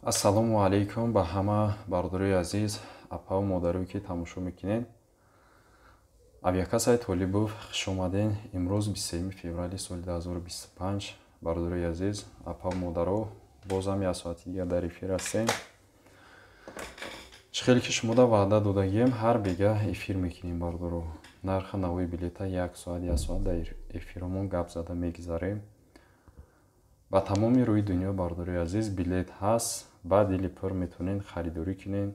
Ассалому алайкум ба ҳама бардори азиз, апа ва модарое ки тамошо мекунед. Авиакасай Толибов хуш омаден. Имрӯз 23 феврали соли 2025. Бардори азиз, апа ва модаро, бозам як соати дига дар эфир ҳастем. Чӣ хеле ки шумода ваъда додагием, ҳар бега эфир мекунем бардоро. Нархи навои билета як соат дар эфиромон гап зада мегузарем. ба тамоми рӯи дунё бардори азиз билет ҳаст. Ба дили пур метавонед харидорӣ кунед.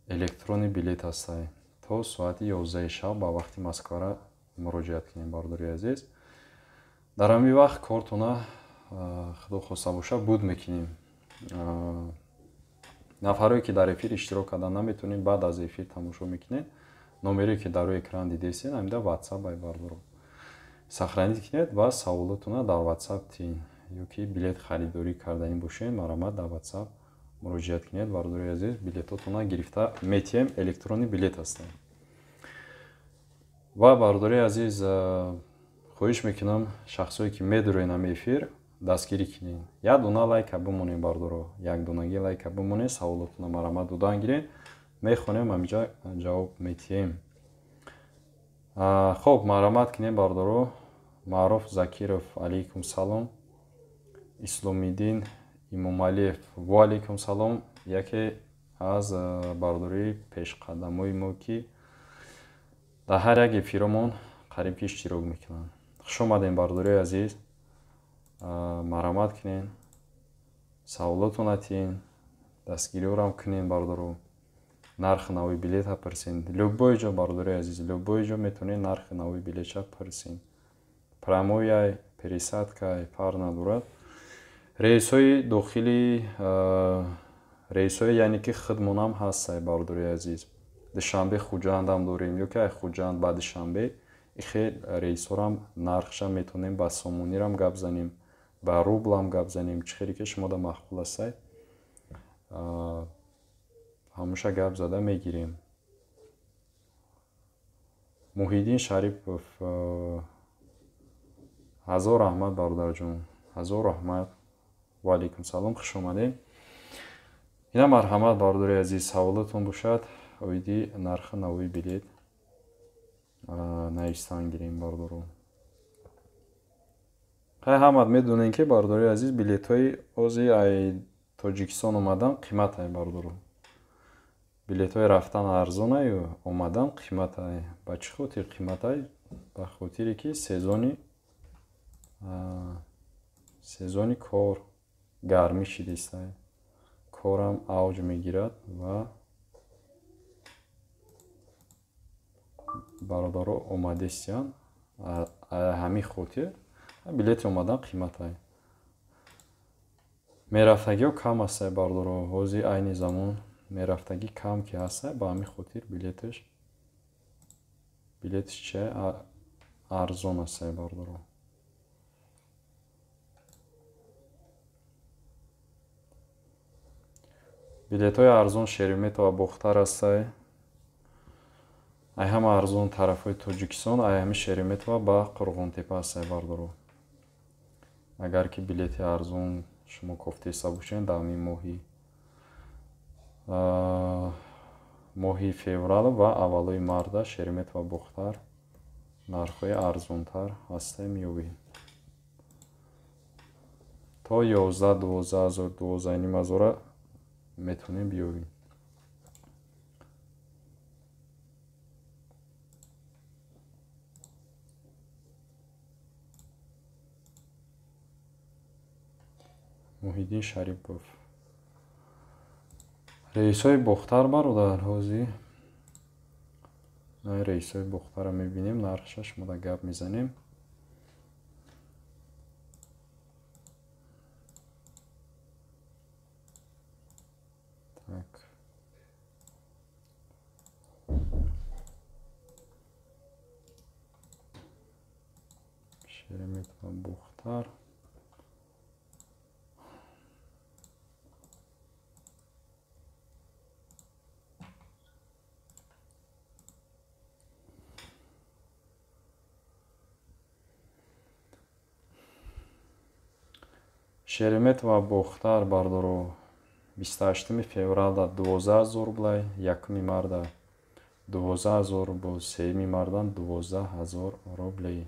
Электронни билет ҳастай. То соати 11 шаб ба вақти Москвара муроҷиат кунед бардори азиз. Дар ҳамин вақт кортона худо хоста боша буд мекунем. нафаре ки дар эфир иштирок карда наметавонед, баъд аз эфир тамошо мекунед. номере ки дар рӯи экран дидесен ҳамида WhatsApp ай бардоро сохранӣ кунед ва саволотона дар WhatsApp тин ё ки билет харидорӣ кардаин бошед, маромад дар WhatsApp муроҷиат кунед бардори азиз. билетотона гирифта метиҳем. Электронни билет ҳастанд. ва бардори азиз, хоҳиш мекунам шахсое ки медурен ҳам эфир дастгирӣ кунед. як дона лайка бимонед бардоро. як донаги лайка бимонед, саволотона маромад додан гиред, мехонем ҳамиҷа ҷавоб метиҳем. хуб, маромад кунед бардоро. Маъруф Закиров алайкум салом. Исломиддин Имомалиев ва алайкум салом. яке аз бардории пешқадамои мо ки дар ҳар як эфиромон қариб ки иштирок мекунанд. хуш омадем бардори азиз. маромад кунед, саволотона тин, дастгириёрам кунед бардоро. нархи навои билета пурсед. любой ҷо бардори азиз, любой ҷо метавонед нархи навои билетша пурсед. прамояй, пересадкай, фарқ надорад. рейсҳои дохили рейсҳое яъне ки хидмонам ҳастай бардори азиз. душанбе хуҷандам дорем ё ки ай хуҷанд ба душанбе ихел рейсҳорам нархшам метавонем ба сомонирам гап занем, ба рублам гап занем. чӣ хеле ки шумода махқул ҳастай, ҳамуша гап зада мегирем. Муҳиддин Шарипов ҳазор раҳмат бародарҷон, ҳазор раҳмат. ва алайкум салом, хуш омадед. ина марҳамат бардори азиз, саволотон бошад оиди нархи навои билет навистан гирем бардоро. хай ҳамат медонем ки бардори азиз билетҳои ози ай Тоҷикистон омадан қиматай бардоро. билетҳои рафтан арзонай, омадан қиматай. ба чӣ хотир қиматай? ба хотире ки сезони кор гармӣ шидистай. корам авҷ мегирад ва бародаро омадестиян. ҳамин хотир билети омадан қиматай. мерафтагиҳо кам ҳастай бардоро. ҳозир айни замон мерафтагӣ кам ки ҳастай, ба ҳамин хотир билетиш чия арзон ҳастай бардоро. билетҳои арзон Шереметова Бохтар ҳастай. ай ҳама арзон тарафҳои Тоҷикистон, ай ҳами Шереметова ба Қурғонтепа ҳастай бардоро. агар ки билети арзон шумо кофтеса бошед, дар ҳамин моҳи феврал ва аввалои марда Шереметова Бохтар нархҳои арзонтар ҳастай меёбед. то 11-12 ҳазор, 12,5 ҳазора метавонем биёбем. Муҳиддин Шарипов рейсҳои Бохтар бародар, ҳозир рейсҳои Бохтарро мебинем, нархша шумода гап мезанем. Шереметова Бохтар Шереметова Бохтар бардоро 28 февралда 12000 рублей, 1 марта 12000 рублей, 3 марта 12000 рублей.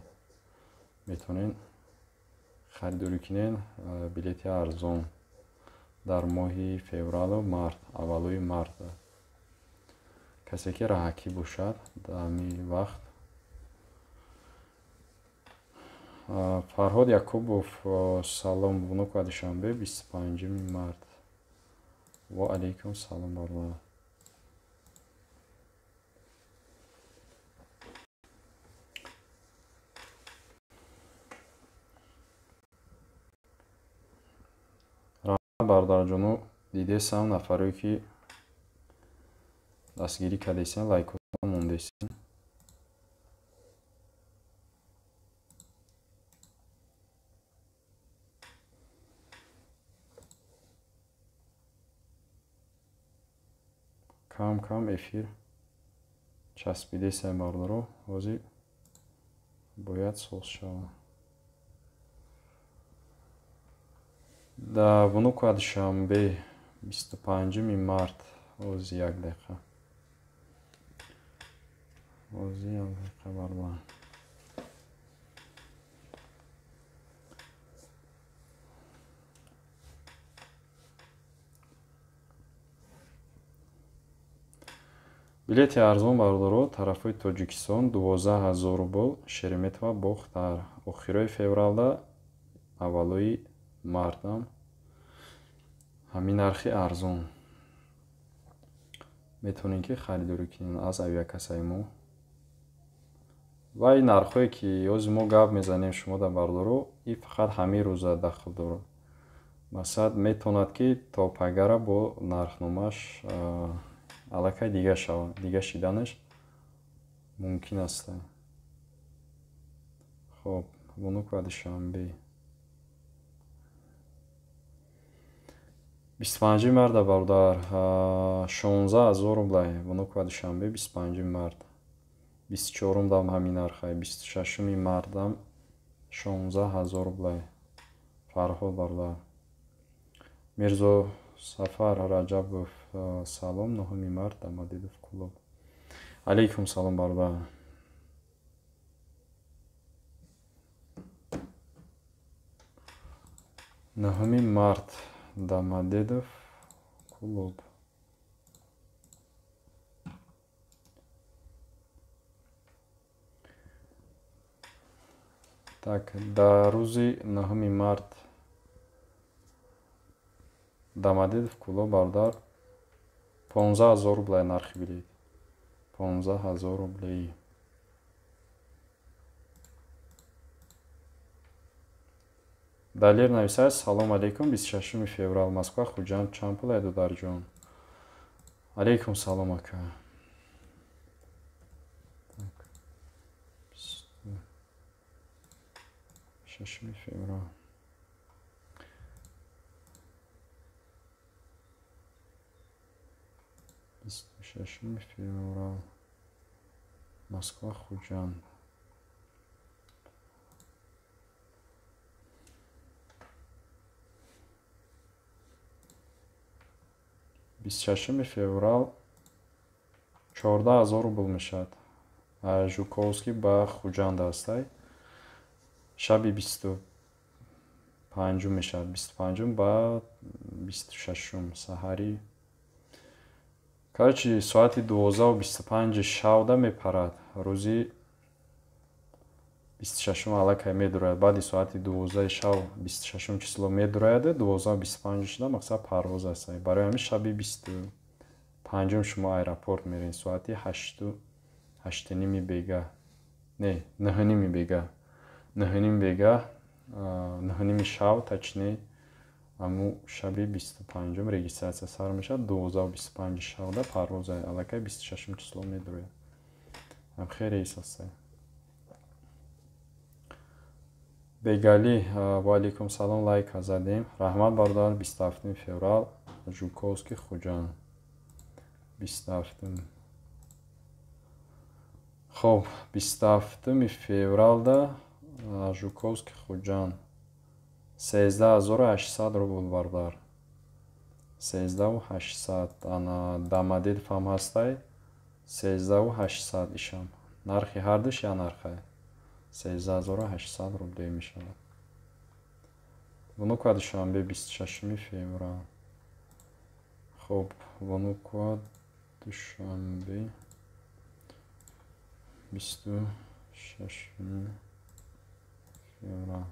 метонен харидорӣ кунен билети арзон дар моҳи февралу март, аввалои март. касе ки раҳакӣ бошад дар ҳамин вақт. фарҳод якубов салом, вунук ва душанбе 25 март. ва алейкум салом барлар. раҳмат бародарҷону дидесам нафаре ки дастгирӣ кардесин лайкотон мондесин. кам эфир часпидесай бардаро ҳозир бояд соз шавад. да вунука душанбе 25 март ҳозир 1 дақиқа. ҳозир 1 дақиқа барлар. билети арзон бародаро тарафҳои тоҷикистон 12000 рубл, Шереметова бохт дар охирои февралда, аввалои мартам ҳамин нархи арзон. метавонем ки харидорӣ кунем аз авиакасаи мо. ва ин нархҳое ки ҳозир мо гап мезанем шумо дар бародаро, ин фақат ҳамин рӯза дахл дорад. масалан метавонад ки то пагара бо нархномааш аллакай дига шавад, дига шиданаш мумкин аст. хоб вунук ва душанбе 25 март бародар 16000 рублей. вунук ва душанбе 25 март. 24 дам ҳамин нархай, 26 мартам 16000 рублей. фарҳод бародар. мирзо сафар раҷабов салом, 9 март Дамадидов клуб. алейкум салом бародар. Нахми март Дамадедов клуб. Так, дар рӯзи 9 март Дамадедов клуб бародар 15000 рублей нархи билет. 15000 рублей. далер нависад салом алейкум 26 феврал Москва хуҷанд чанд пул айду дарҷон. алейкум салом ака. 26 феврал. феврал Москва хуҷанд. феврал 14000 рубл мешавад. Жуковский ба хуҷанд астай. шаби 25 мешавад. 25 ба 26 саҳари. короче соати 12:25 шавда мепарад. рӯзи 26 аллакай медурояд. баъди соати 12 шав 26 число медурояд. 12:25 шуда мақсад парвоз аст. барои ҳамин шаби 25 шумо аэропорт меред. соати 8:30 бега. Не, 9:30 бега. 9:30 бега. 9:30 шав точнее. аму шаби 25 регистрация сар мешад. 12:25 шавда парвоз аллакай 26 число медурояд. хейр рейс аст. бегали ва алейкум салом лайк задем. раҳмат бародар 27 феврал Жуковский хуҷанд. 27. хоб 27 февралда Жуковский хуҷанд 13800 рубл бародар. 13800 ана дамадид фам ҳастай 13800 ишам нархи ҳардуш я нархай 13800 рубле мешавад. Вунука душанбе 26 феврал. хуб вунука душанбе 26 феврал.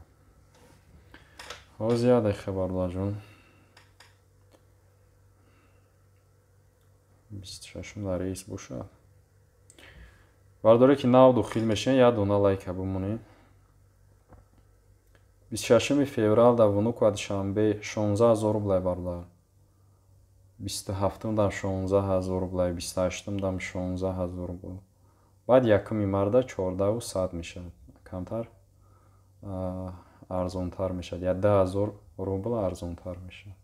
ҳозир як дақиқа бардоҷон 26 дар рейс бошад. бардоре ки нав дохил мешен як дона лайка бимонед. 26 феврал дар вунука душанбе 16000 рублей бардор. 27 дам 16000 рублей, 28 дам 16000 рублей. баъд 1 марда 14100 мешавад. камтар арзонтар мешавад. 10000 рубл арзонтар мешавад.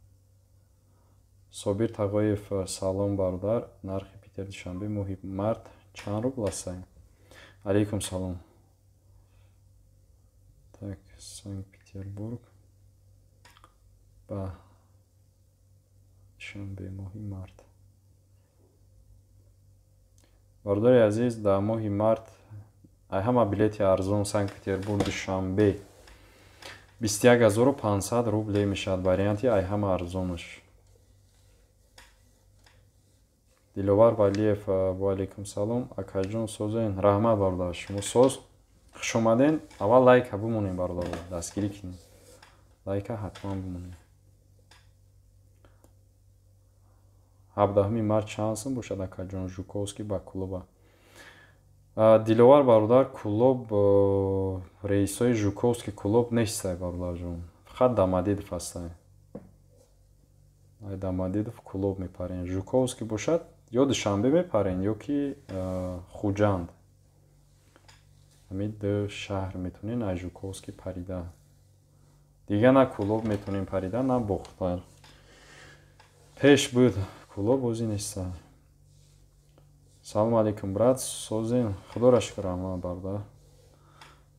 Собир Тағоев салом бародар. Нархи Питер душанбе моҳи март чанд рубл аст? Алейкум салом. Так, Санкт-Петербург. Ба душанбе моҳи март. Бардори азиз, дар моҳи март ай ҳама билети арзон Санкт-Петербург душанбе 21500 рубле мешавад. варианти ай ҳама арзонаш. Диловар Валиев ва алейкум салом. Акаҷон созен. Раҳмат бародар, шумо соз хуш омаден. Аввал лайка бимонед бародар, дастгирӣ кинед. Лайка ҳатман бимонед. 17 март чанд сум бошад акаҷон Жуковский ба клуба. Диловар бародар, клуб рейсои Жуковский клуб нестай бародарҷон. Фақат Дамадидов ҳастай. Ай Дамадидов клуб мепарен. Жуковский бошад ё душанбе мепарен ё ки хуҷанд. ҳамин ду шаҳр метонен ай Жуковский парида. Дига на клуб метонем парида, на бохтар. Пеш буд клуб ози неста. Салом алейкум брат, созен. Худоро шукр раҳмат бародар.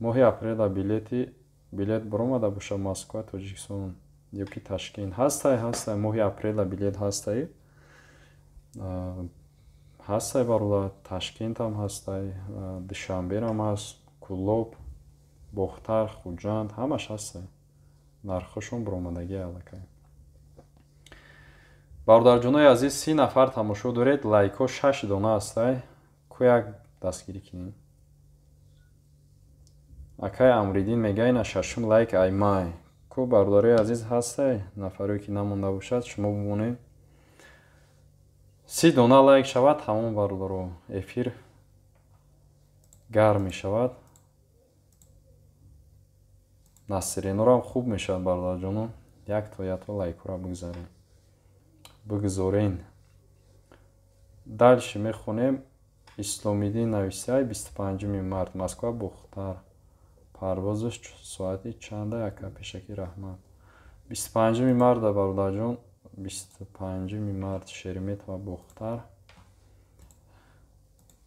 моҳи апрела билет баромада бошад Москва, Тоҷикистон ё ки Ташкент. ҳастай моҳи апрела билет ҳастай. ҳастай бародар, Ташкент ҳам ҳастай, душанберам ҳаст, клуб, бохтар, хуҷанд ҳамаш ҳастай. нархошон баромадагӣ аллакай. Бародарҷонои азиз, 30 нафар тамошо доред. лайко 6 дона ҳастай. ку як дастгирӣ кинем. акай Амриддин мегӯяд на шашум лайк аймай. ку бародарои азиз ҳастай? Нафаре ки намонда бошад шумо бимонед. 30 дона лайк шавад, тамом бародаро. Эфир гарм мешавад. насринорам хуб мешавад бародарҷонон. Як то лайкора бигзорен. дальше мехонем. Исломиддин нависай 25 март Москва Бухтар. парвозаш соати чанда? Яка пешакӣ раҳмат. 25 март бародарҷон. 25 март Шереметова Бухтар.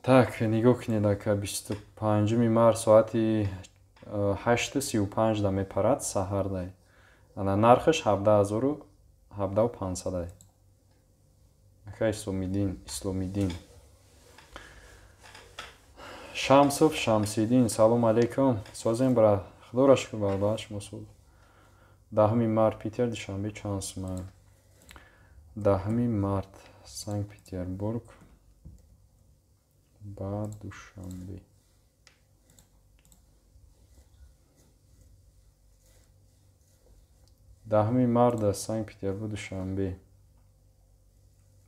Так, нигоҳ кинед ака. 25 март соати 8:35 да мепарад саҳардай. Ана нархаш 17500 ай. ака Исломиддин. Шамсов Шамсиддин. Салом алейкум. Созен брат. Худоро шукр бародар, шумо соз. 10 март Питер душанбе чанд сум? 10 март Санкт-Петербург ба душанбе. Дahmi марта Санкт-Петербург душанбе.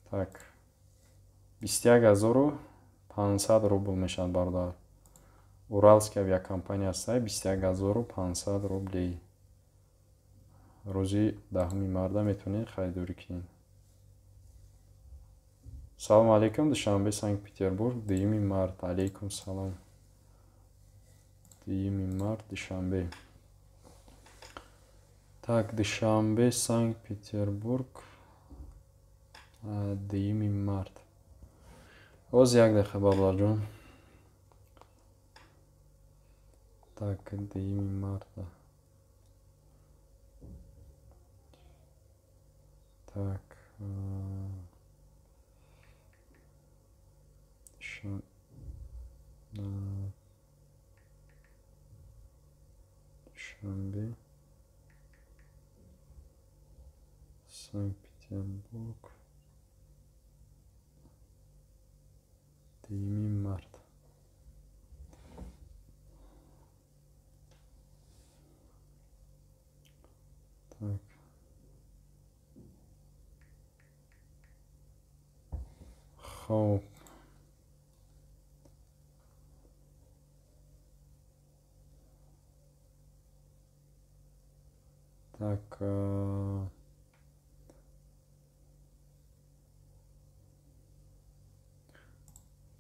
Так. 21500 рубл мешавад бародар. Уральская авиакомпания аст. 21500 рублей. рӯзи 10 марта метавонед харидорӣ кинед. Салом алейкум. Душанбе Санкт-Петербург 2 март. Алейкум салом. 2 март душанбе. Так, душанбе Санкт-Петербург 2 март. Оз як дақиқа бародарҷон. Так, 2 марта. Так, شنبه سنت پترزبورگ دیمی مرد. Так. خب так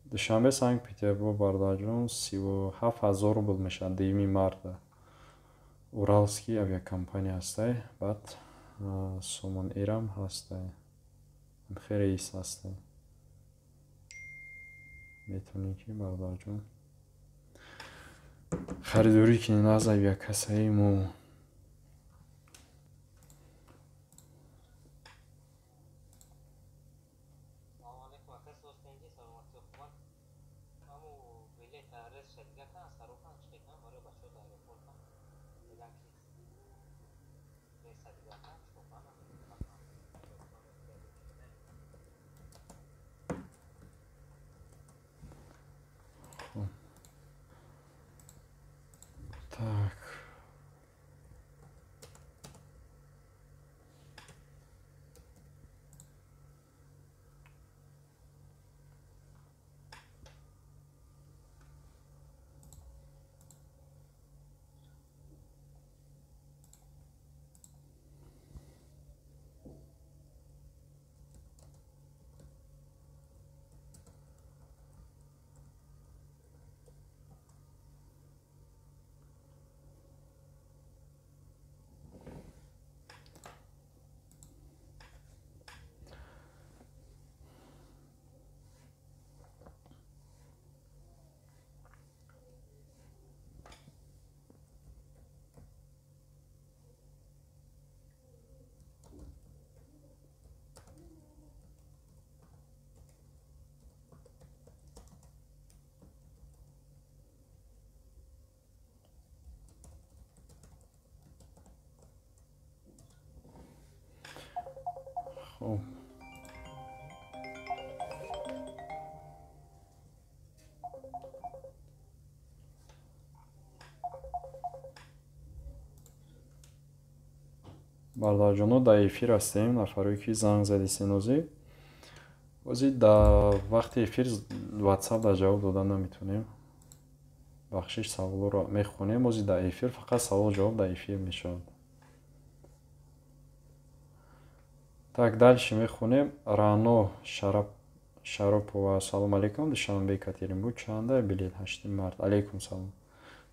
душанбе санкт петербург бардоҷон 37,000 рубл мешавад. Дими марда уралский авиакомпания ҳастай, баъд сомон эрам ҳастай, хеле рейс ҳастай. метавонӣ ки бардоҷон харидорӣ кинед аз авиакассаи мо. Так. خب бардоҷоно дар эфир ҳастем. нафаре ки занг зади сенозӣ бози дар вақти эфир ватсап дар ҷавоб додан наметавонем. бахшиш саволро мехонем, бози дар эфир фақат савол ҷавоб дар эфир мешавад. так дальше мехонем. Рано Шаропова: салом алейкум, Душанбе Екатеринбург чанда билет? 8 март. Алейкум салом.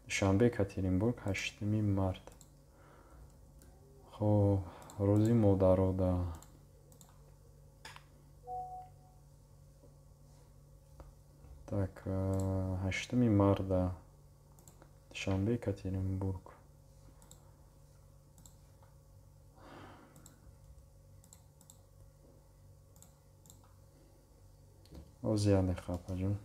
Душанбе Екатеринбург 8 март. хоб рӯзи модарода. так 8 марда Душанбе Екатеринбург. озияде хапаҷон.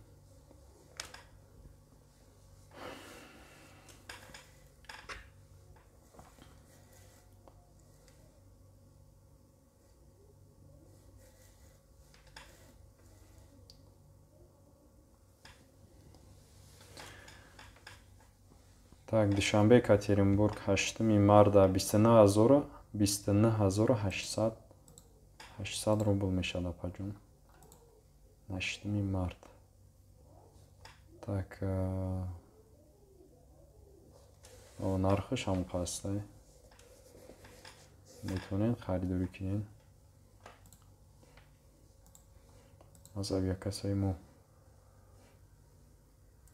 так Душанбе Екатеринбург 8 марда 29800 рубл мешавад апаҷон. 8 март. так нархаш ҳам қастай. метавонед харидорӣ кинед аз авиакассаи мо.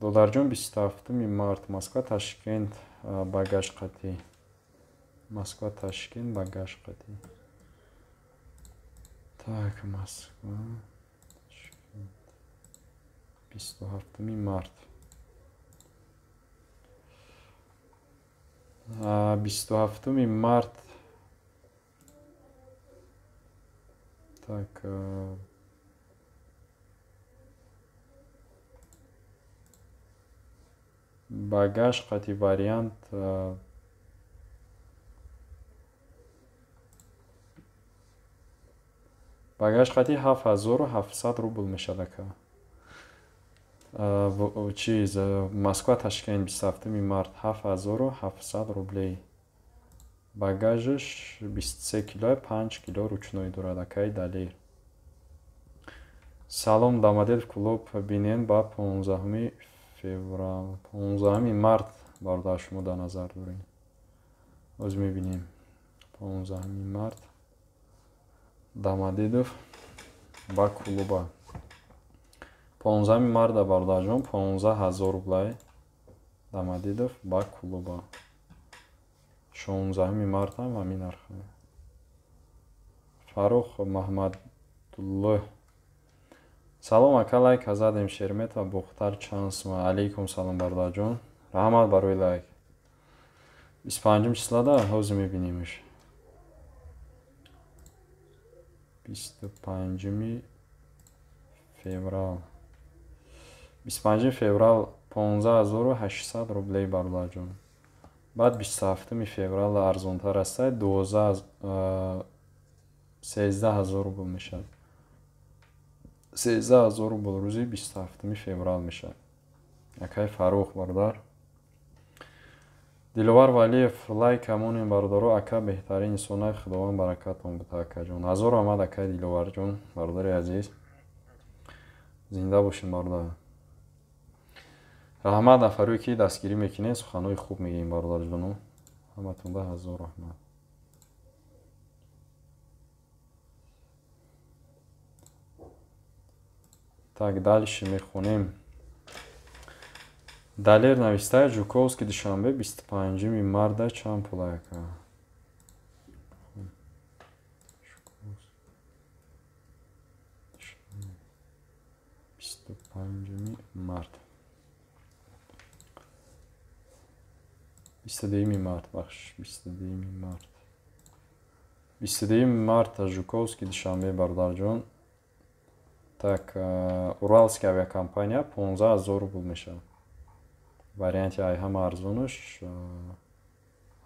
додарҷон 27 март Москва Ташкент багаж қатӣ. Москва Ташкент багаж қатӣ. так Москва 27 март. 27 март. Так, багаж қати вариант багаж қати 7700 рубл мешад ака. چیز مسکو تشکیل 27 март 7700 рублей. Багажش 23 кило 5 кило ручной дорад акай далер. Салом дамадед клуб бинен ба 15 феврал 15 март барда шумо да назар дорем. Оз мебинем 15 март Дамадедов ба клуба 15 марта бардаҷон 15000 рублай Дамадедов ба клуба 16 март ҳам ҳамин нархе. Фарух Маҳмадулло салом ака лайк азадем шермета бухтар чансма алейкум салом бардаҷон раҳмат барои лайк 25 числода ҳозир мебинимш 25 феврал 25 феврал 15800 рублей бардаҷон. Баъд 27 феврал арзонтар аст 13000 рубл мешад. 13000 рубл рӯзи 27 феврал мешад. Акай Фарух бардар. Диловар Валиев лайк амонин бардаро ака беҳтарин инсонай худованд баракатон бута акаҷон. Ҳазор омад акай Диловарҷон бардари азиз. Зинда бошин бардар. Раҳмат нафаруе ки дастгирӣ мекунед суханои хуб мегӯем бародарҷону ҳаматунда ҳазор раҳмат. Так дальше мехонем. Далер нависта Жуковский душанбе 25 марта чанд пул ака. 25 март 22 март бахш 22 март 22 марта Жуковский душанбе бардарҷон. Так уральская авиакомпания 15000 рубл мешад. Варианти ай ҳама арзонаш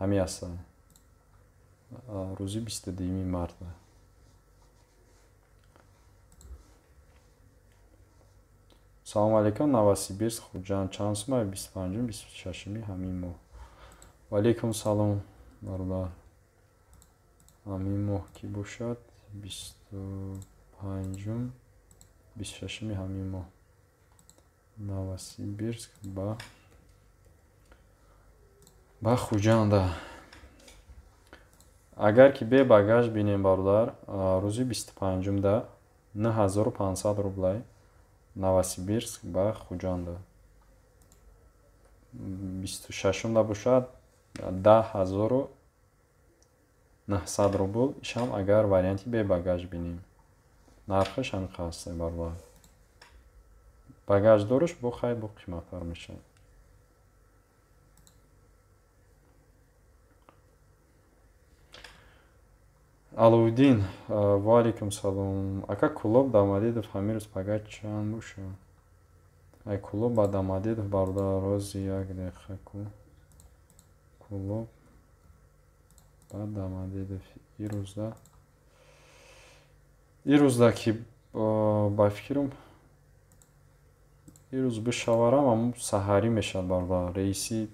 ҳами аст. Рӯзи 22 марта. Салом алейкум Новосибирск хуҷанд чанд сума 25 26 ҳамин моҳ. Ва алейкум салом бародар. Ҳамин моҳ ки бошад 25 26 ҳамин моҳ. Новосибирск ба хуҷанда. Агар ки бе багаж бинем бародар рӯзи 25 да 9500 рублай Новосибирск ба хуҷанда. 26 да бошад 10900 рубл ишам агар варианти бе багаж бинем. Нархаш ҳамин аст бародар. Багаж дориш бо хай бо қиматтар мешад. Аловиддин ва алейкум салом. Ака Кулоб Дамадедов ҳамирӯз багаж чанд боша? Ай Кулоб ба Дамадедов бародар рози як дақиқа ку. Кулоб ба Дамадедов ирӯзда ки ба фикрам ирӯз бишаварам аммо саҳарӣ мешад бародар. Рейси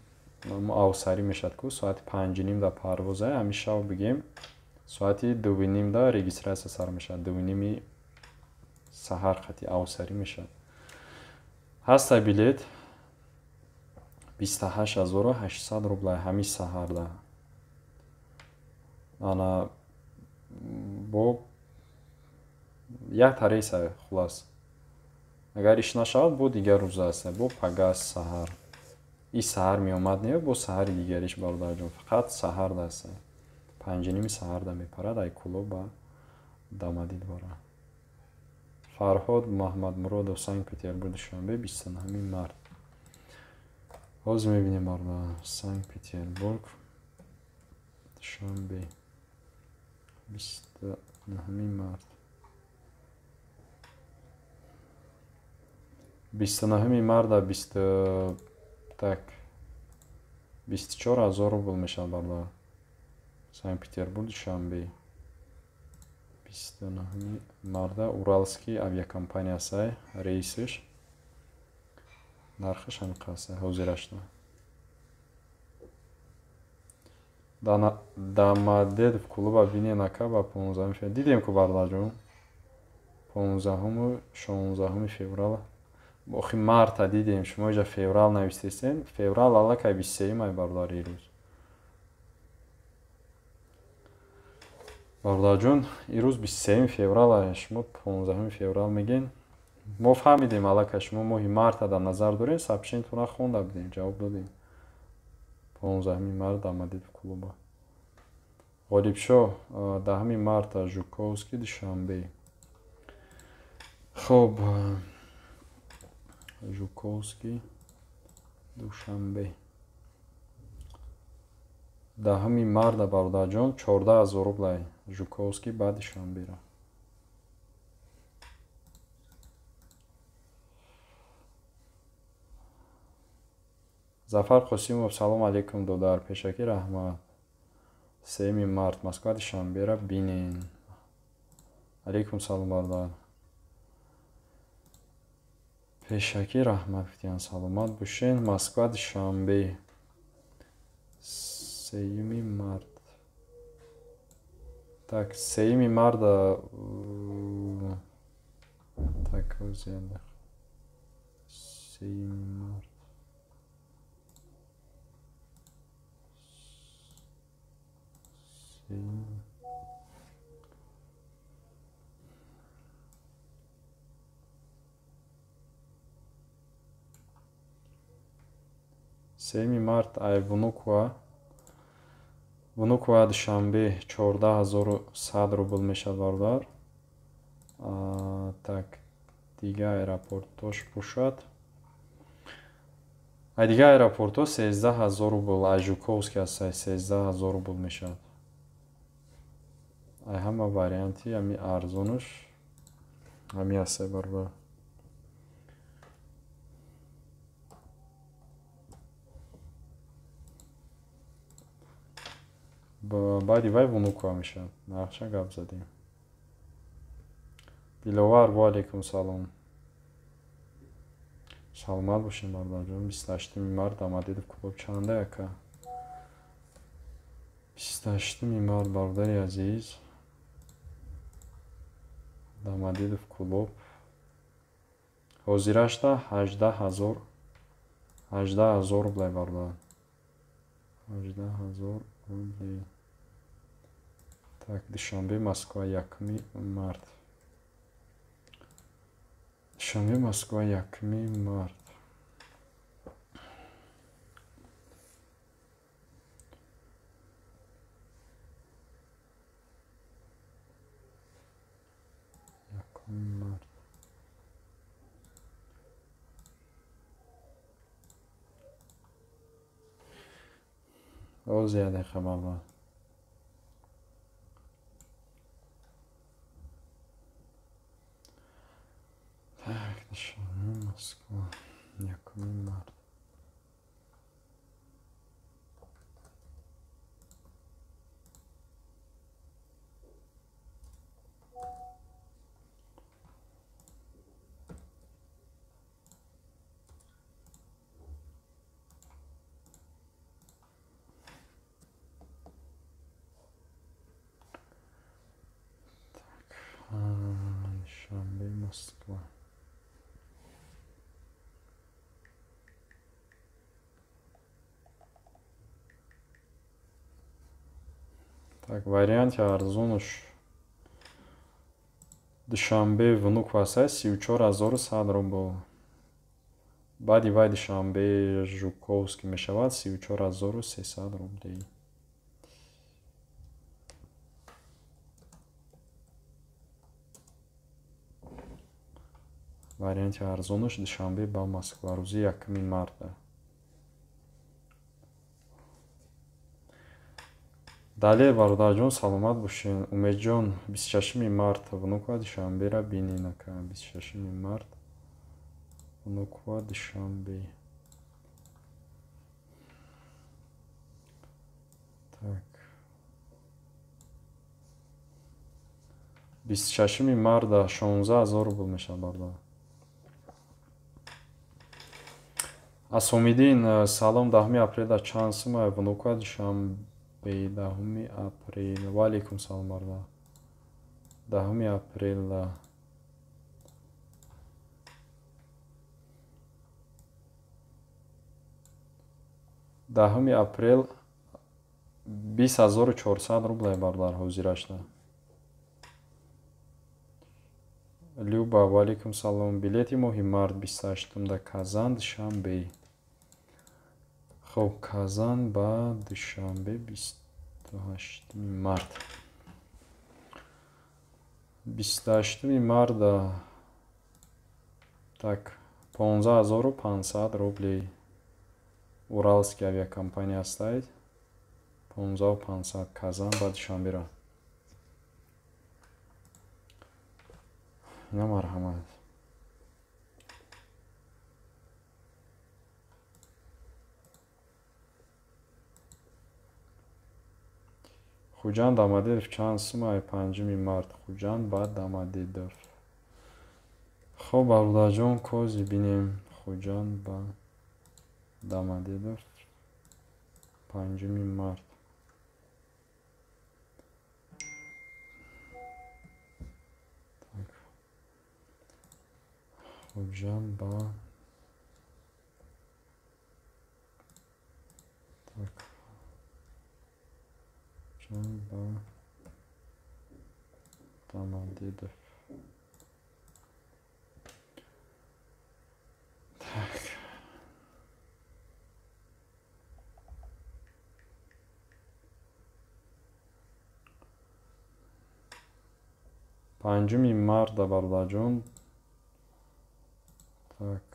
авсарӣ мешад ку соати 5:30 да парвоз ай ҳамин шав бигем соати 2:30 да регистратсия сар мешад. 2:30 саҳар хати авсарӣ мешад. Ҳаста билет 28800 рублай ҳамин саҳар да. Ана бо як рейса хулас. Агар иш нашавад бо дигар рӯза аст. Бо пагас саҳар. И саҳар меомад не бо саҳари дигариш бародарҷон. Фақат саҳар да аст. 5:30 саҳар да мепарад ай Кулоб ба Дамадид бора. Фарҳод Маҳмадмуродов Санкт-Петербург душанбе 29 март. Ҳозир мебинем бародар. Санкт-Петербург душанбе 29 март. 29 марта 20 так 24,000 рубл мешавад бардор. Санкт-Петербург, Душанбе. 29 марта Уральский авиакомпания сай рейсиш. Нархиш анқаса ҳозирашна. Дамадед клуба бинена ка ба 15 феврал. Дидем ку бардаҷон. 15 16 феврал. Охи марта дидем, шумо иҷа феврал навистесен. Феврал аллакай 23 май бардори рӯз. Бардаҷон, ирӯз 23 феврал, шумо 15 феврал мегин. Мо фаҳмидем аллакай шумо моҳи марта дар назар дорем, сообщениятона хонда будем, ҷавоб додем. 15 март Дамадед клуба. Ғолибшо 10 марта Жуковский, Душанбе. Хоб Жуковский, Душанбе. 10 марта бардаҷон 14,000 рублай Жуковский ба Душанбера. Зафар Қосимов салом алейкум додар. Пешаки раҳмат. 3 март Москва Душанбера бинен. Алейкум салом бардар. Пешаки раҳмат гуфтиян саломат бошен. Москва Душанбе 3 март. Так 3 марта так озяда. 3 март. Семи март ай Внукова Душанбе 14,100 рубл мешавад бардар. Так дига аэропортош бошад. Ай дига аэропорто 13,000 рубл. Ай Жуковский астай 13,000 рубл мешавад. Ай ҳама варианти ами арзонуш ами астай бардар. баъди вай Внукова мешавад. Нақша гап задем. Диловар ва алейкум салом. Саломат бошем бардарҷон. 28 март Дамадедов клуб чанда яка. 28 март бардари азиз. Дамадедов клуб. Ҳозирашта 18,000 рублай бардар. 18,000 рублей. Так, Душанбе, Москва, 1 март. Душанбе, Москва, 1 март. Март. Озяда хабардар. Так, Душанбе, Москва, 1 март. Душанбе, Москва. Так, варианти арзонуш Душанбе, Внукова астай 34,100 рубл. баъди вай Душанбе, Жуковский мешавад 34,300 рублей. варианти арзонуш Душанбе ба Москва рӯзи 1 марта. дале бародарҷон саломат бошен. Умедҷон 26 март Внукова Душанбера биненака. 26 март внуква душанбе. Так. 26 марда 16000 рубл мешад бардор. Асомидин салом 10 апрел чанд сума внуква душанбе 10 апрел. Ва алейкум салом барда. 10 апрел 10 апрел 20400 рублей бардар ҳозирашда. Люба, ва алейкум салом. Билети моҳи март 28 Казан душанбе. Хоб, Казан ба душанбе 28 март. 28 марта. Так, 15500 рублей. Уральская авиакомпания оставить. 15500 Казан ба Душанбе. На мархамат. Хуҷанд Дамадидов чанд сума 5 март. Хуҷанд ба Дамадидов. Хоб Абдуллаҷон кози бинем. Хуҷанд ба Дамадидов 5 март. Хуҷанд ба Дамадидов. Так. Панҷуми март Абдуллаҷон. Так.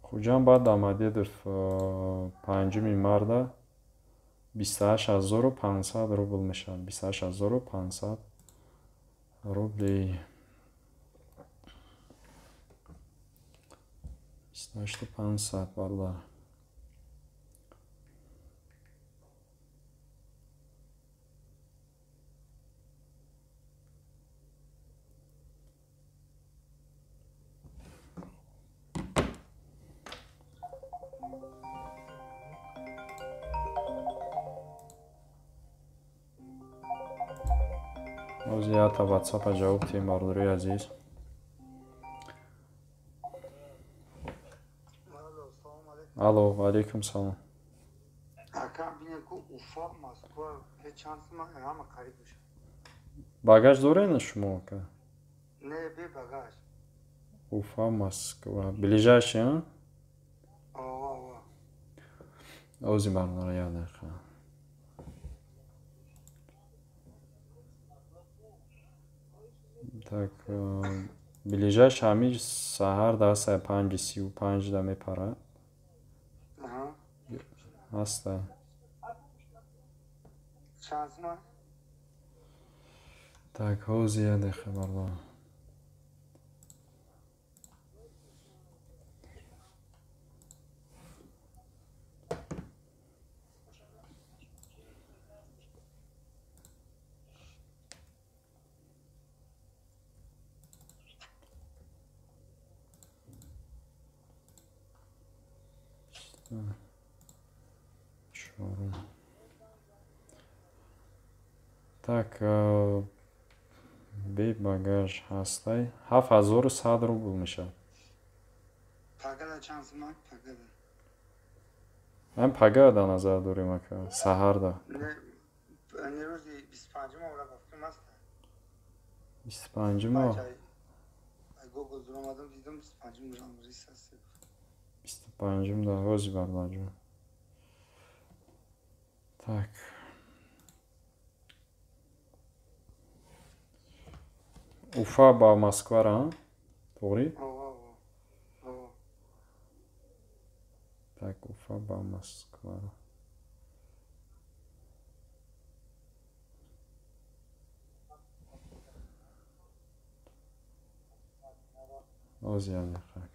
Хуҷанд ба Дамадидов 5 марта 28500 рубл мешавад. 28500 рублей. 28500 бардар. Озията ватсапа ҷавоб тем бардори азиз. Алло, алейкум салом. Багаж доред шумо? Не, без багаж. Уфа, Москва. Ближайший, а? Ози бардор я дақиқа. Так, ближайший ҳамин саҳар дар саи 5:35 да мепарад. Ҳаста. Чанд сума? Так, ҳози я дақиқа бардор. Так, бе багаж ҳастай 7100 рубл мешавад. Пагада чанд сума? Пагада. Ҳам пагада назар дорем ака. Саҳарда. Не рӯзи 25 ора гуфтум аст. 25 мо. Google омадам дидам 25 январи аст. 25 да ҳози бардор. Так. Уфа ба Москвара, то'г'ри? Так, Уфа ба Москвара. Озия мехак.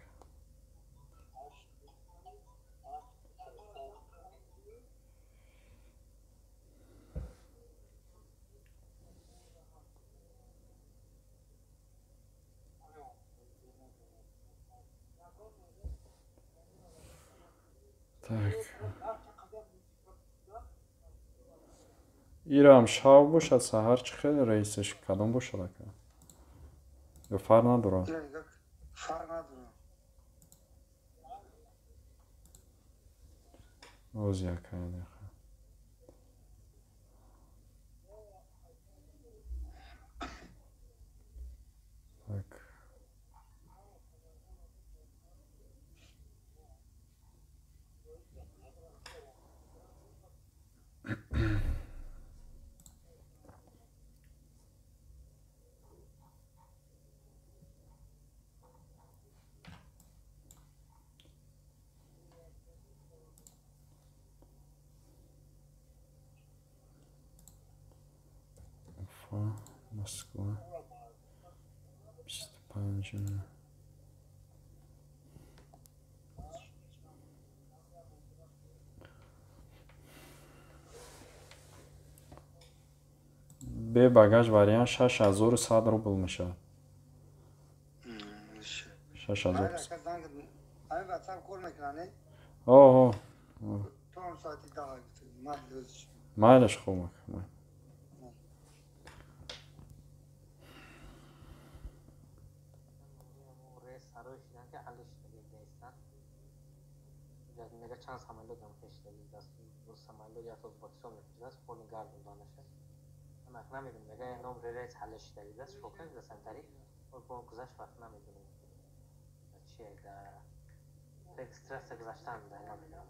Так. Ирам шав бошад, саҳар чӣ хел раисаш кадом бошад ака? Ё фарқ надорад? فرق نداره. Озия ака яха. Так. Уфа, Москва. 25. бе багаж вариант 6100 рубл мешавад. 6000. همین واتساپ کار میکنه؟ اوه تو هم ساعتی دعوت من دوستش. مایلش خوب میکنه. میگه چند سامانلو دارم پیش دارید از دو سامانلو یا تو باکسون میگه از پولین گاردون دانشه اما نمیدونم میگه نمره ریس حلش دارید از شوکن دستن تاری و با گذشت وقت نمیدونم چیه ده استرس گذشتن ده نمیدونم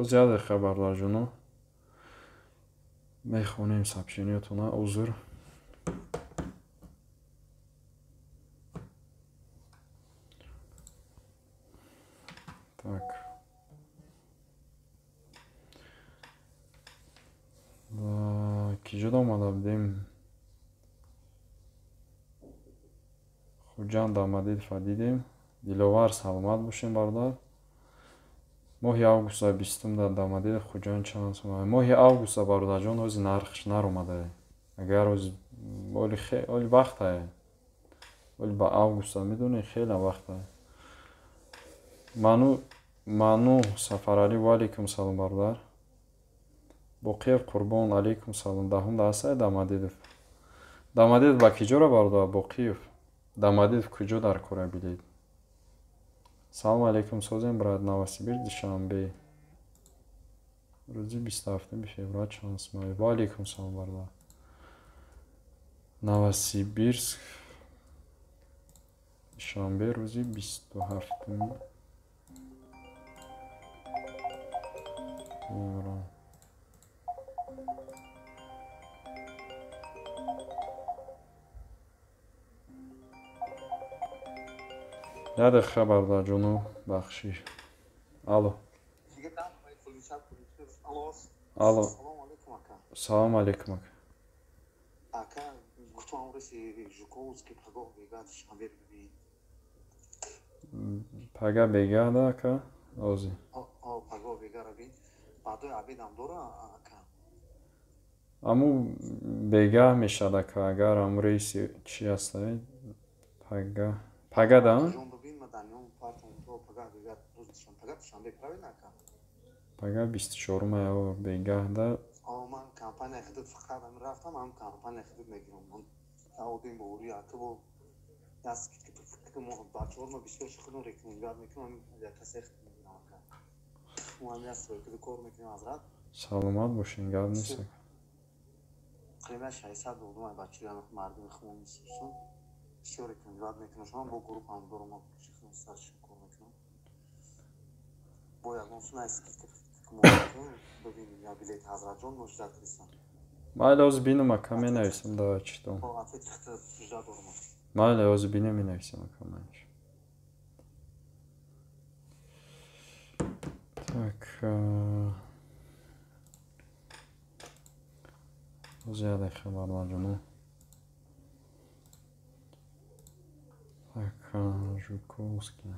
زیاده خبردار جونو میخونیم سابشینیتونه عذر. Так. Киҷода омада будем. Хуҷанд Амадилова дидем. Диловар саломат бошем бародар. Моҳи августа 20 дар Дамадилов Хуҷанд чанд сом. Моҳи августа бародарҷон ҳози нархш наромада. Агар оли вақт ай. Оли ба августа медони хела вақт ай. Ману Сафарали ва алейкум салом бародар. Боқиев Қурбон алейкум салом. Даҳум дастаи Дамадилов. Дамадилов ба киҷора бародар Боқиев. Дамадилов куҷо дар кора билед. Салом алейкум созем брат Новосибирск Душанбе. Рӯзи 27 феврал чансмай. Ва алейкум салом бародар. Новосибирск Душанбе рӯзи 27 феврал. Яде хабар дар ҷуну бахшӣ. Алло. Алло. Салом алейкум ака. Ака, гуфтам риси Жуковский пагоҳ бега Душанбе бибин. Пага бега да ака. Ози. Пагоҳ бега бибин. Баъдои абедам дора ака. Аму бега мешад ака агар ам риси чӣ аст пага да? Пага 24 мая бега да. Ман компания худуд фақат рафтам, ам компания худуд мегирам. Ман таодим бо ури ака яс ки мо бачаҳор мо бисёр худум рекомендат мекунам я касе мегирам ака. Ман яс худуд кор мекунам азрат. Саломат бошин гап нест. қимат 600 доллар бачаҳои мардуми хумон мисӯсон. Бисёр рекомендат мекунам. Шумо бо групп ҳам дорам мо шихм сарш кор мекунам. Бо ягон суна скидка бибинем я билети ҳазратҷон ношида кристам. Майли ози бинам ака менависам давай читам. Афет çıktı sujat olma. Майли ози бинам менависам ака манш. Так. Ози яде хабар маҷуну. Так, Жуковский.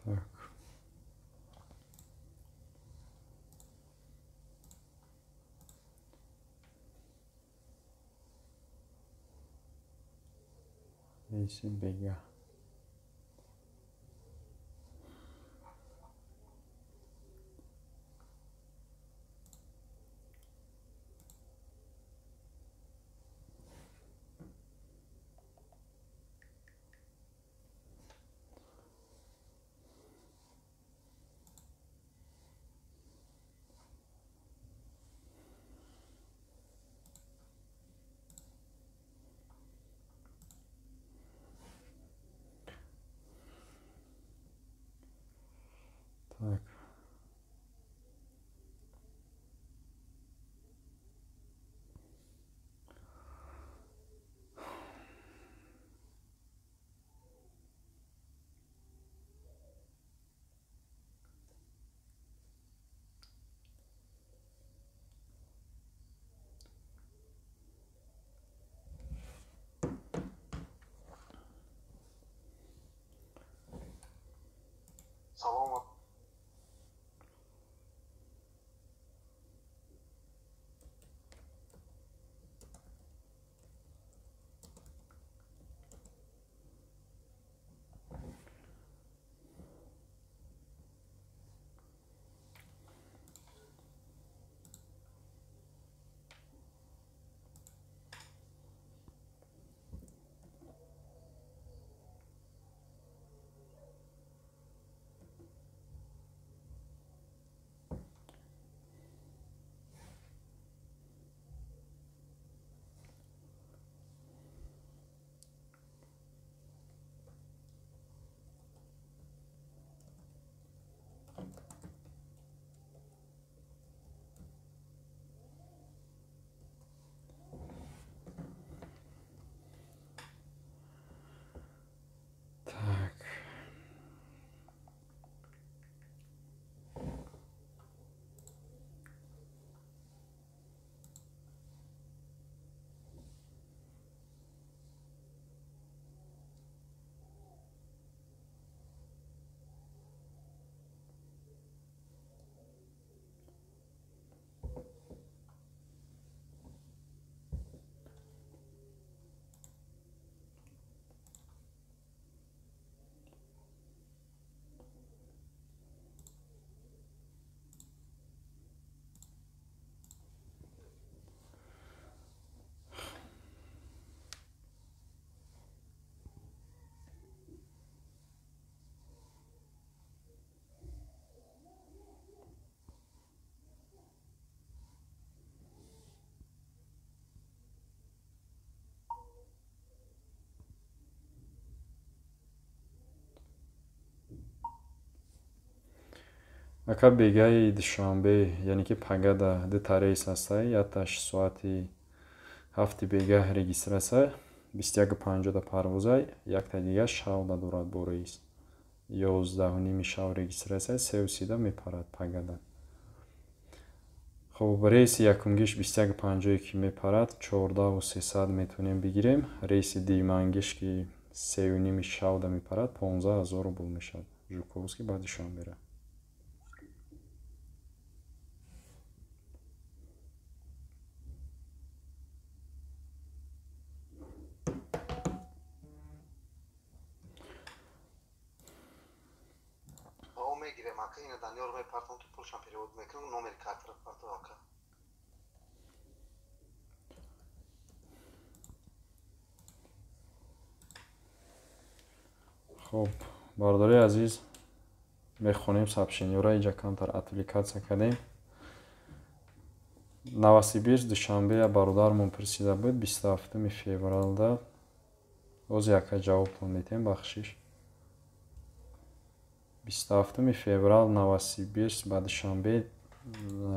Так. Рейси Бега. Так. Salom. Так. Ака бегаи душанбе, яъне ки пагада дита рейс ҳастай, яташ соати 7 бегаҳ регистрасия, 21:50 парвозай, якта дига шавда дорад бо рейс. 11:30 шав регистрасия, 3:30 мепарад пагада. хоб рейси якумгиш 21:50 ки мепарад, 14,300 метавонем бигирем. Рейси дуюмангиш ки 3:30 шавда мепарад, 15,000 рубл мешавад. Жуковский ба Душанбе. میگیرم اکا اینو دانیال رو میپرتم تو پولشم پیرود میکنم نومر کارت رو پرتو اکا خب бардори азиз мехонем сообщениёро иҷа камтар аппликатсия кардем. Новосибирск душанбе бародармон пурсида буд 27 февралда. боз яка ҷавобтон метем бахшиш. 27 феврал Новосибирск ба Душанбе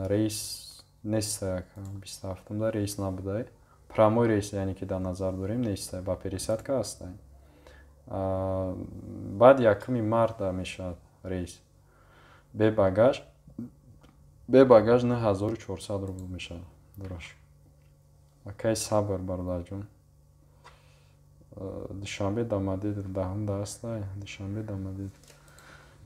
рейс неста. 27 рейс набуда. Прямой рейс, яъне ки дар назар дорем, неста. Ба пересадка аста. баъд 1 март мешавад рейс. Бе багаж 9400 рубл мешавад. Дураш. Акай сабр бародарҷон. Душанбе Домодедов даҳумда аста. Душанбе Домодедов.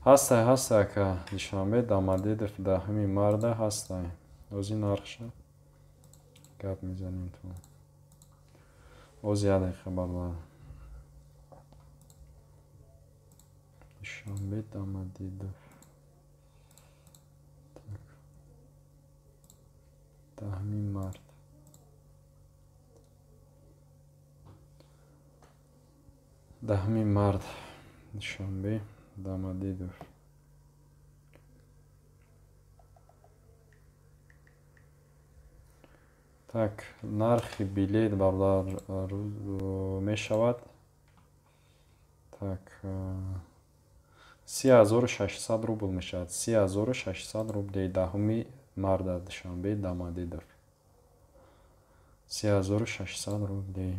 Ҳастай ака. Душанбе Домодедов 10 марда ҳастай. Ози нархша. Гап мезанем то. Ози я дақиқа бардар. Душанбе Домодедов. Так. 10 март. Март. Душанбе Домодедов. Так, нархи билет бардар мешавад. Так, 3600 рубл мешавад. 3600 рубли 10 марда Душанбе Домодедов. 3600 рубли.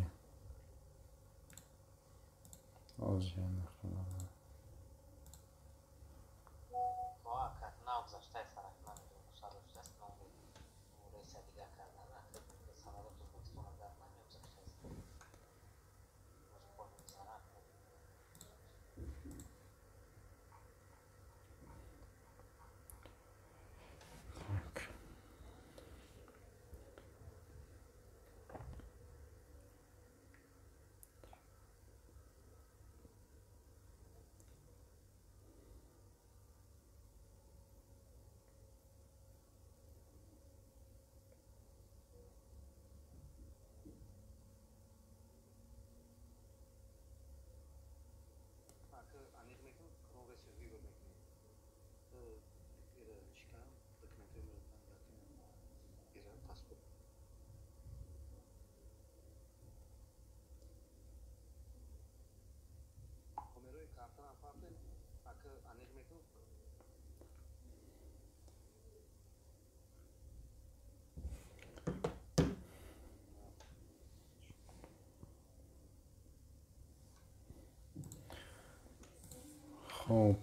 خب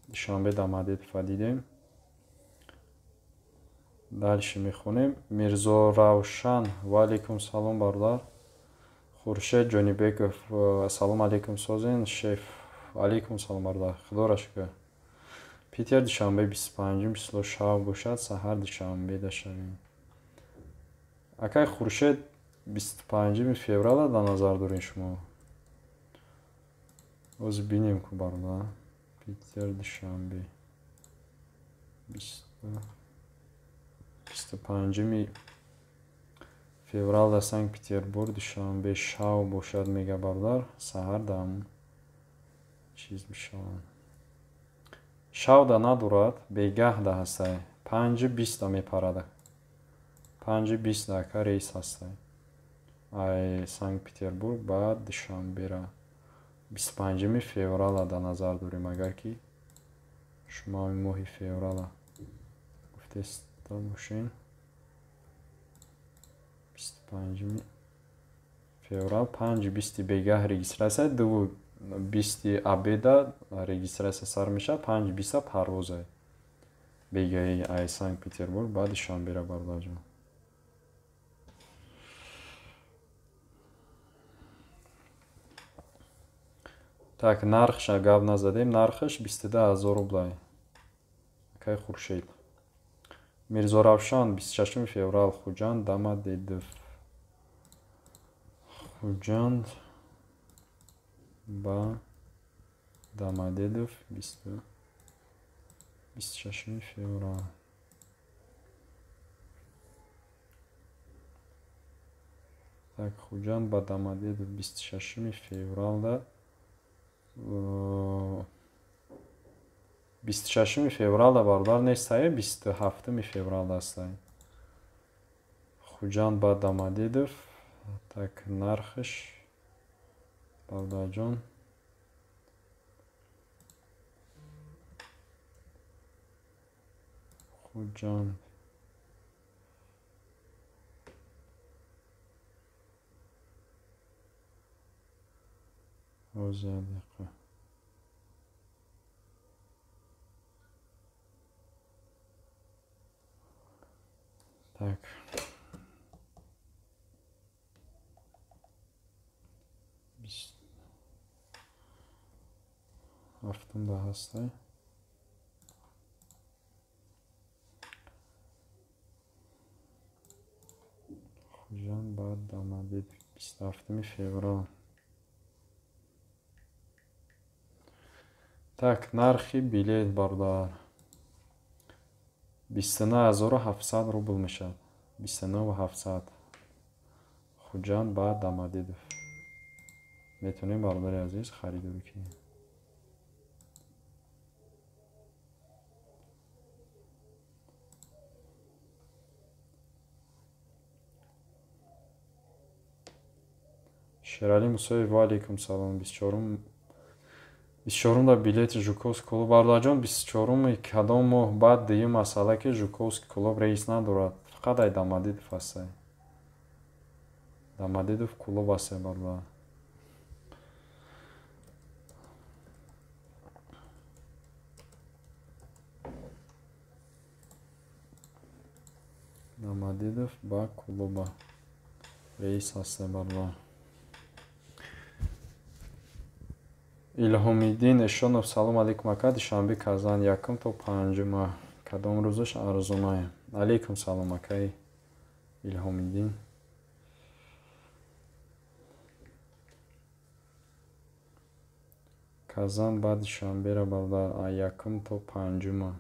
Душанбе Домодедов дидем. Дальше мехонем. Мирзо Равшан. Ва алейкум салом бардар. Хуршед Ҷонибеков. Ассалому алейкум созен. Шеф. Алейкум салом бардар. Худоро шукр. Питер Душанбе 25 число шаб бошад. Саҳар Душанбе дашавем. Акай Хуршед 25 феврала дар назар дорем шумо. Оз бинем ку бардар. Питер Душанбе 25 феврал дар Санкт-Петербург Душанбе шав бошад мега бардар. Саҳар дам чиз мешавад. Шавда надорад, бегаҳда ҳастай. 5:20 мепарад. 5:20 ака рейс ҳастай. Ай Санкт-Петербург ба Душанбера 25 феврала дар назар дорем. Агар ки шумо моҳи феврала гуфтеста бошен. 25 феврал 5:20 бегаҳ регистратсия. 2:20 обеда регистратсия сар мешавад. 5:20 парвозай. Бегаҳи ай Санкт-Петербург ба Душанбера бардарҷон. Так, нархша гап назадем. Нархаш 22000 рублай. Акай Хуршед. Мирзо Равшан 26 феврал Хуҷанд Домодедов. Хуҷанд ба Домодедов 26 феврал. Так, Хуҷанд ба Домодедов 26 февралда 26 феврала бардор нестае, 27 феврал астае. Хуҷанд ба Дамадидов. Так, нархш Бардарҷон Хуҷанд озядиқа. Так. Ҳафтум ба ҳастай. Хуҷанд ба Дамадидов 27 феврал. Так, нархи билет бардар 29700 рубл мешавад. 29700. Хуҷанд ба Дамадидов. метавонем бародари азиз харидорӣ кунем. Шералӣ Мусоев, ва алейкум салом. 24 билети Жуковский клуб. Бардарҷон, 24 кадом моҳ баъд дию масъала ки Жуковский клуб раис надорад. Фақат ай Дамадидов астай. Дамадидов клуб астай бардар. Дамадидов ба клуба раис астай бардар. Илҳомиддин Эшонов, салом алейкум ака. Душанбе Казан 1 то 5 кадом рӯзаш арзонае? Алейкум салом акай Илҳомиддин. Казан ба Душанбера бардар 1 то 5.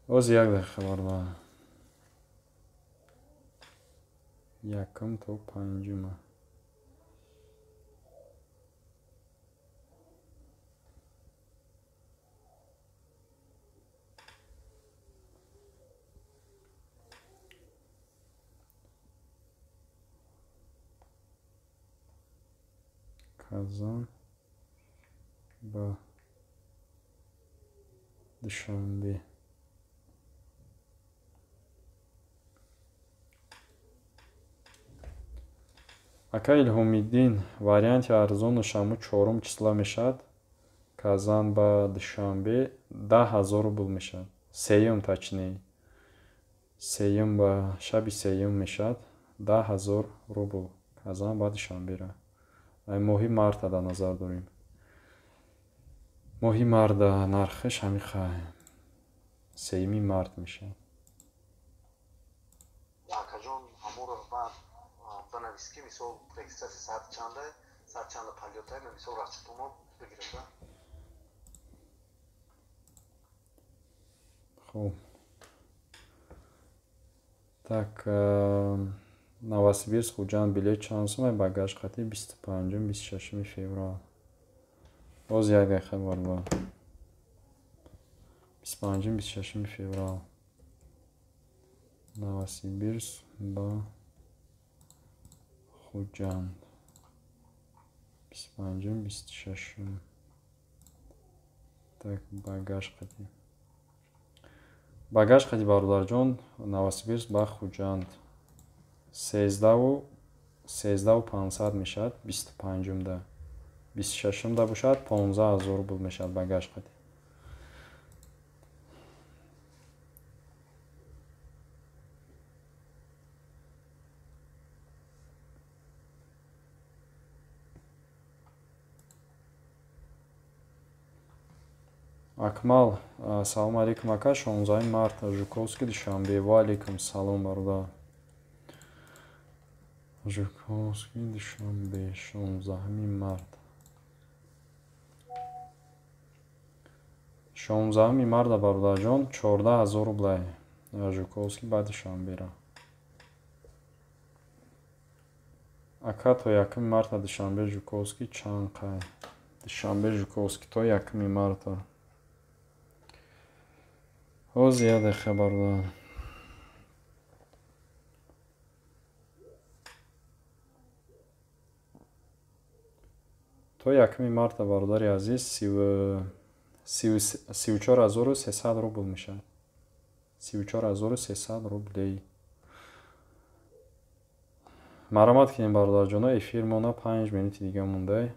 Оз як дақиқа бардар. 1 то 5. Казан ба Душанбе. Ака Илҳомиддин, варианти арзону шаму 4 числа мешавад. Казан ба Душанбе 10,000 рубл мешавад. Сеюм точнее. Сеюм ба шаби сеюм мешавад 10,000 рубл. Казан ба Душанбера. Ай моҳи марта дар назар дорем. Моҳи марда нархаш ҳамиқа 3 март мешавад. Акаҷон ҳамуро баъд банависки мисол регистрация саат чанда палётай мисол расчетумо бигирда. Хуб. Так, Новосибирск Хуҷанд билет чанд сум? Багаж хати 25-26 феврал. Боз як дақиқа бардар. 25-26 феврал. Новосибирск ба Хуҷанд 25-26. Так, багаж хати. Багаж хати бародарҷон, Новосибирск ба Хуҷанд 13,500 мешавад. 25-да. 26-да бошад 15,000 рубл мешавад багаж хати. Акмал, салом алейкум ака. 16 марта Жуковский Душанбе. Ва алейкум салом бародар. Жуковский Душанбе 16 март. 16 марта бародарҷон 14,000 рублай. Жуковский баъди шанбера. Ака то 1 марта душанбе Жуковский чанд қай. Душанбе Жуковский то 1 марта. Ҳоз яде хабардар. То 1 марта бародари азиз 34300 рубл мешавад. 34300 рублей. Маромад кинем бародарҷоно, эфирмона 5 минути дига монда.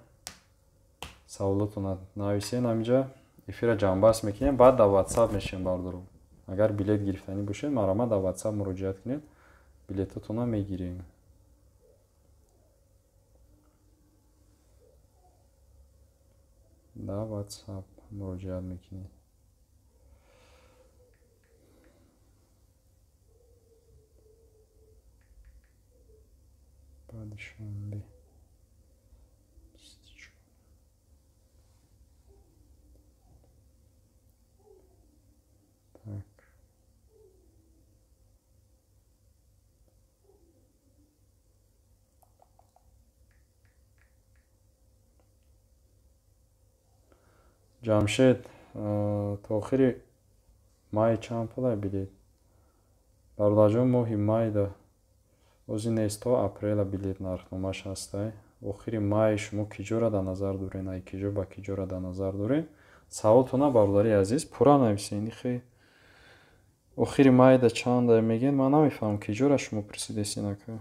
Саволотона нависен ҳаминҷа. Эфира ҷамъбаҳс мекунем, баъд дар WhatsApp мешавем бародаро. Агар билет гирифтанӣ бошед, маромад дар WhatsApp муроҷиат кунед, билетатона мегирем. Дар WhatsApp муроҷиат мекунед. Баъди шанбе. Так. Ҷамшед то охири май чанд пула билет? Бародарҷон моҳи майда ози нест, то апрела билет нархномаш ҳастай. Охири май шумо киҷора дар назар доред, ай киҷо ба киҷора дар назар доред. Саволтона бародари азиз пурра нависен. Ихе охири майда чанда мегӯед, ман намефаҳмам киҷора шумо пурсидесин ака.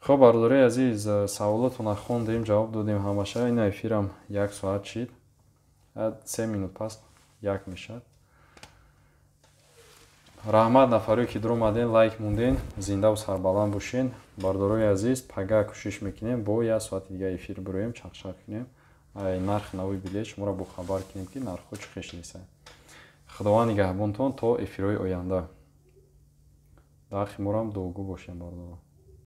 хоб бародари азиз, саволотона хондем, ҷавоб додем ҳамаша. Ина эфирам 1 соат шид. 3 минут пас 1 мешад. Раҳмат нафаре ки дур омаден, лайк монден, зиндаву сарбаланд бошен. Бародари азиз, пага кӯшиш мекунем бо 1 соати дига эфир бироем, чақчақ кунем. Нархи навои билет шуморо бохабар кунем ки нархҳо чӣ хеш лесад. Худованд нигаҳбонтон то эфирҳои оянда. Дар химорам дуогӯ бошем бародаро.